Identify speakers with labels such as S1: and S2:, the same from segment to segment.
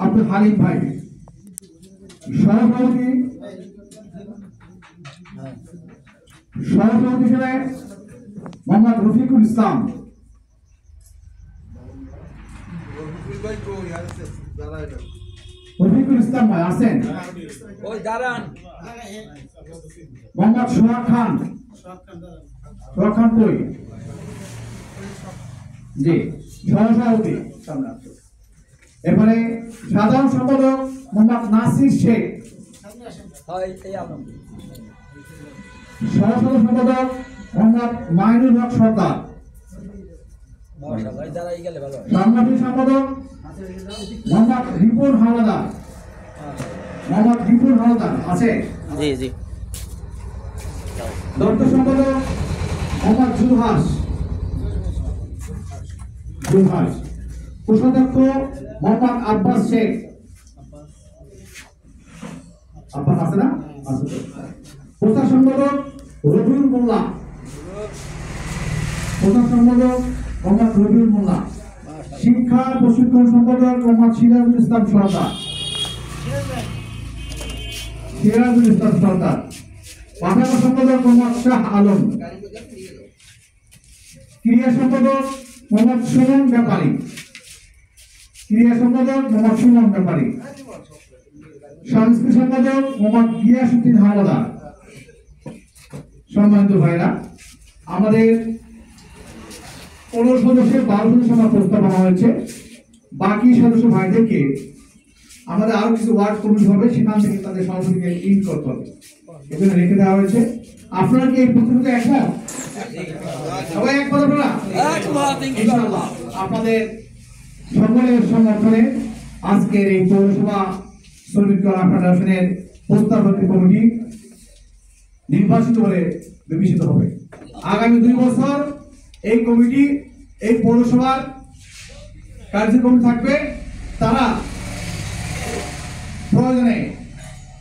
S1: আব্দুল হালিম ভাই, সহসভাপতি হিসেবে মোহাম্মদ রফিকুল ইসলাম, রফিকুল ইসলাম ভাই আছেন, মোহাম্মদ সোহাগ খান, কই জি সহসভাপতি। এরপরে সাধারণ সম্পাদক মোহাম্মদ নাসির শেখ, সহসাধারণ সম্পাদক মোহাম্মদ মাইনুল হক সরকার, সাংগঠনিক সম্পাদক মোহাম্মদ রিপুন হাওলাদার, আছে
S2: জি জি।
S1: দপ্তর সম্পাদক মোহাম্মদ জুলহাস, কোষাধ্যক্ষ মোহাম্মদ আব্বাস শেখ, আব্বাস আছে না, প্রচার সম্পাদক রবিউল মোল্লা, শিক্ষা প্রশিক্ষণ সম্পাদক মোহাম্মদ সিরাজুল ইসলাম সরকার, পাঠানো সম্পাদক মোহাম্মদ শাহ আলম, ক্রিয়া সম্পাদক মোহাম্মদ সুমন ব্যাপারী, সংস্কৃতি সম্পাদক মোহাম্মদ গিয়াসউদ্দিন হাওলাদার। সম্মানিত ভাইরা, আমাদের 15 সদস্যের 12 সদস্য প্রস্তাব আনা হয়েছে। বাকি সদস্য ভাইদেরকে আমাদের আরো কিছু ওয়ার্ড কমিটি হবে, সেখান থেকে তাদের সভাপতিকে ইন করতে হবে, এখানে রেখে দেওয়া হয়েছে। আপনারা কি এই প্রস্তাবে একমত? সবাই একমত? আপনারা ইনশাআল্লাহ আপনাদের সকলের সমর্থনে আজকের এই পৌরসভা শ্রমিক কল্যাণ ফেডারেশনের প্রস্তাবক কমিটি নির্বাচিত বলে বিবেচিত হবে। আগামী 2 বছর এই কমিটি এই পৌরসভার কার্যক্রম থাকবে। তারা প্রয়োজনে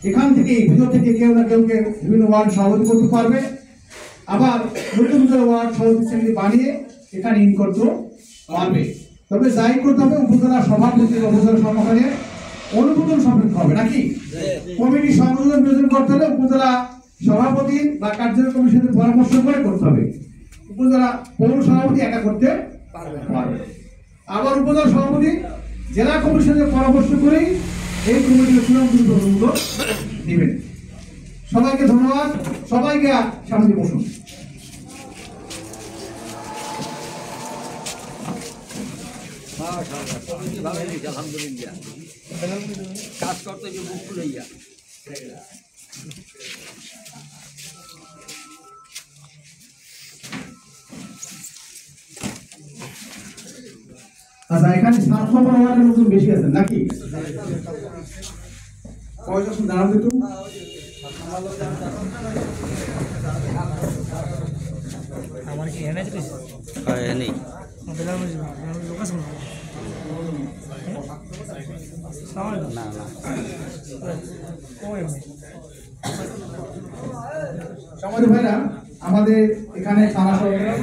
S1: এখান থেকে ভিতর থেকে কেউ না কেউকে বিভিন্ন ওয়ার্ড সভাপতি করতে পারবে, আবার নতুন করে ওয়ার্ড সভাপতি শ্রেণী বানিয়ে এখানে ইন করতে পারবে। তবে যাই করতে হবে উপজেলা সভাপতি উপজেলা সভাপতি অনুমোদন সাপেক্ষ হবে নাকি? কমিটি সংশোধন প্রয়োজন করতে হলে উপজেলা সভাপতি বা কার্যকরী কমিশনের পরামর্শ করে করতে হবে। উপজেলা পৌর সভাপতি একা করতে পারবে। আবার উপজেলা সভাপতি জেলা কমিশনের পরামর্শ করেই এই কমিটির চূড়ান্ত দিবেন। সবাইকে ধন্যবাদ, সবাইকে সামনে বসুন।
S2: কাজ করতে
S1: আচ্ছা, এখানে 7 নম্বর ওয়ার্ডের মতন বেশি আছেন নাকি? কয়জন দাঁড়াবে তো?
S3: আমার কি এনে দিছিস?
S2: হ্যাঁ নেই।
S3: মোবাইলের মধ্যে লোক আছে না?
S2: না না।
S1: সমাজ ভাইরা, আমাদের এখানে থানা সরকার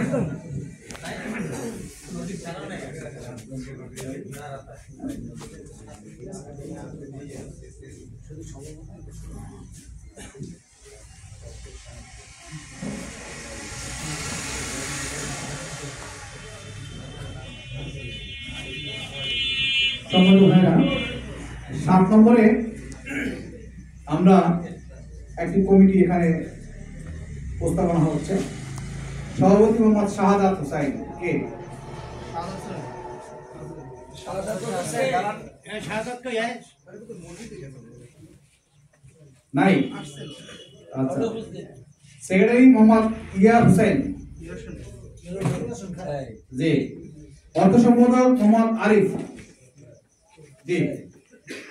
S1: সম্মানিত ভাইরা, 7 নম্বরে আমরা একটি কমিটি এখানে প্রস্তাবনা হচ্ছে। সভাপতি মোহাম্মদ শাহাদাত হোসাইন কে? নাই। আচ্ছা, সেক্রেটারি মোহাম্মদ ইয়া হোসেন জি, অর্থ সম্পাদক মোহাম্মদ আরিফ জি।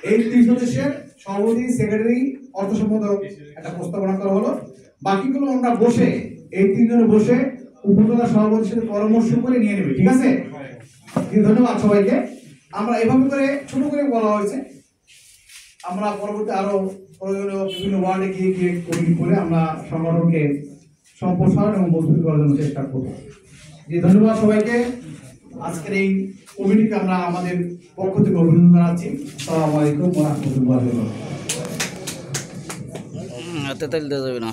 S1: এই 3 সদস্যের সভাপতি, সেক্রেটারি, অর্থ সম্পাদক একটা প্রস্তাবনা করা হলো। বাকিগুলো আমরা বসে এই 3 জন বসে উপজেলা সভাপতির সাথে পরামর্শ করে নিয়ে নেবে, ঠিক আছে? ধন্যবাদ সবাইকে। আমরা এভাবে করে ছোট করে বলা হয়েছে, আমরা পরবর্তী আরো প্রয়োজনীয় বিভিন্ন ওয়ার্ডে গিয়ে গিয়ে কমিটি করে আমরা সংগঠনকে সম্প্রসারণ এবং মজবুত করার জন্য চেষ্টা করব। জি, ধন্যবাদ সবাইকে। আজকের এই কমিটিকে আমরা আমাদের পক্ষ থেকে অভিনন্দন জানাচ্ছি। আসসালামু আলাইকুম ওয়া রাহমাতুল্লাহি ওয়া বারাকাতুহু।
S2: হাতে তালি দেওয়া যাবে না।